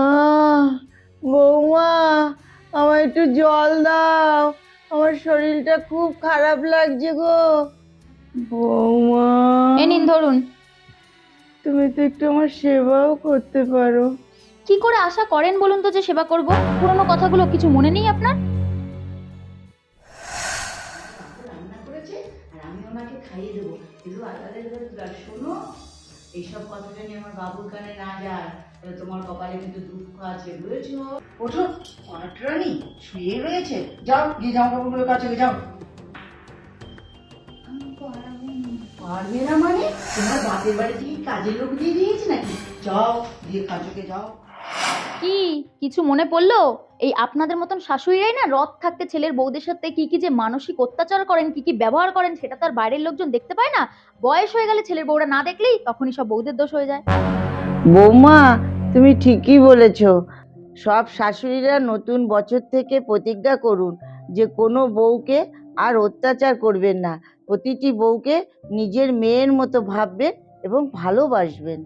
আহ বৌমা, আমায় একটু জল দাও, আমার শরীরটা খুব খারাপ লাগছে গো। বৌমা, এ নিন ধরুন। তুমি তো একটু আমার সেবাও করতে পারো। কি করে আশা করেন বলুন তো যে সেবা করব? পুরোনো কথাগুলো কিছু মনে নেই আপনার? কাকু রান্না করেছে আর আমি ওনাকে খাইয়ে দেবো, কিন্তু আলাদা শোনো, এইসব কথা জানি আমার বাবুর কানে না যায়, তাহলে তোমার কপালে কিন্তু দুঃখ আছে, বুঝেছো? ওঠো, অনাট্রানি শুয়ে রয়েছে, যাও গিয়ে জামা কাপড়গুলো কাছে যাও। আমি পারবো না। পারবে না মানে? তোমার বাপের বাড়ি থেকে কাজের লোক দিয়ে দিয়েছে নাকি? যাও গিয়ে কাজকে যাও। কি কিছু মনে পড়লো? এই আপনাদের মতন শাশুড়িরাই না রথ থাকতে ছেলের বউদের সাথে কি কি যে মানসিক অত্যাচার করেন, কি কি ব্যবহার করেন, সেটা তো আর বাইরের লোকজন দেখতে পায় না। বয়স হয়ে গেলে ছেলের বউরা না দেখলেই তখনই সব বউদের দোষ হয়ে যায়। বৌমা, তুমি ঠিকই বলেছ। সব শাশুড়িরা নতুন বছর থেকে প্রতিজ্ঞা করুন যে কোনো বউকে আর অত্যাচার করবেন না, প্রতিটি বউকে নিজের মেয়ের মতো ভাববেন এবং ভালোবাসবেন।